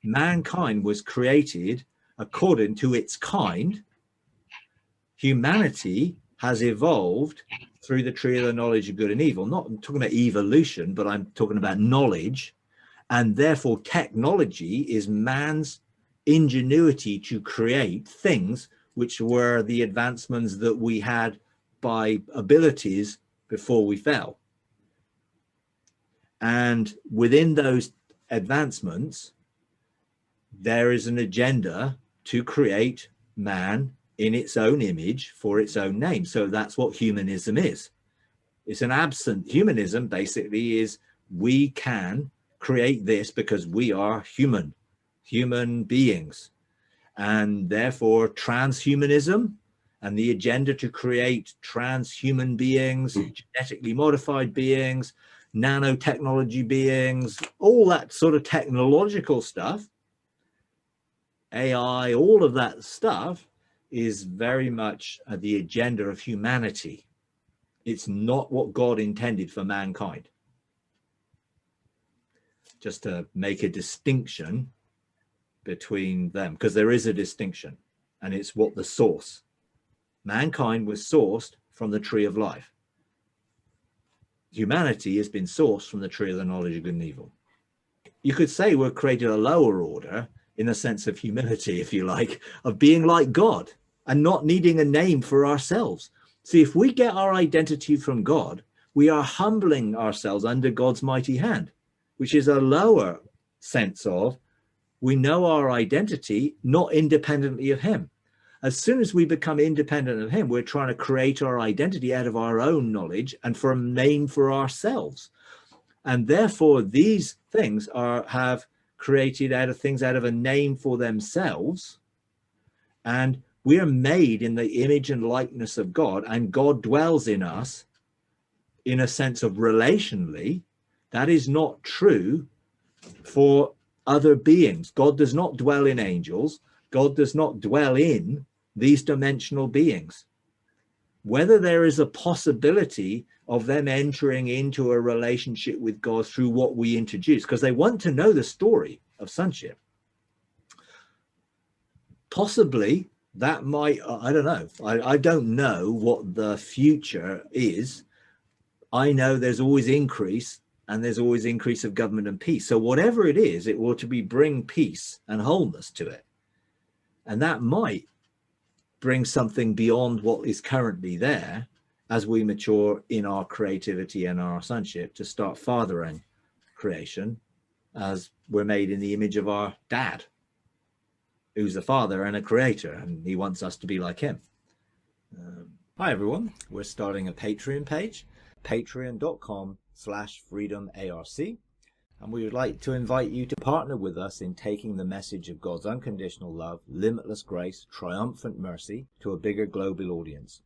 mankind was created according to its kind. Humanity has evolved through the tree of the knowledge of good and evil. Not I'm talking about evolution, but I'm talking about knowledge. And therefore, technology is man's ingenuity to create things which were the advancements that we had by abilities before we fell. And within those advancements, there is an agenda to create man in its own image for its own name. So that's what humanism is. It's an absent humanism, basically, is we can create this because we are human beings. And therefore, transhumanism and the agenda to create transhuman beings, genetically modified beings, nanotechnology beings, all that sort of technological stuff, AI, all of that stuff is very much the agenda of humanity. It's not what God intended for mankind. Just to make a distinction between them, because there is a distinction, and it's what the source. Mankind was sourced from the tree of life. Humanity has been sourced from the tree of the knowledge of good and evil. You could say we're created a lower order in the sense of humility, if you like, of being like God and not needing a name for ourselves. See, if we get our identity from God, we are humbling ourselves under God's mighty hand, which is a lower sense of we know our identity not independently of him. As soon as we become independent of him, we're trying to create our identity out of our own knowledge and for a name for ourselves. And therefore, these things have created out of a name for themselves. And we are made in the image and likeness of God, and God dwells in us in a sense of relationally. That is not true for other beings. God does not dwell in angels. God does not dwell in these dimensional beings. Whether there is a possibility of them entering into a relationship with God through what we introduce, because they want to know the story of sonship. Possibly that might, I don't know. I don't know what the future is. I know there's always increase, and there's always increase of government and peace. So whatever it is, it will to be bring peace and wholeness to it. And that might bring something beyond what is currently there as we mature in our creativity and our sonship to start fathering creation, as we're made in the image of our dad, who's a father and a creator, and he wants us to be like him. Hi everyone, we're starting a Patreon page, patreon.com/freedomarc, and we would like to invite you to partner with us in taking the message of God's unconditional love, limitless grace, triumphant mercy to a bigger global audience.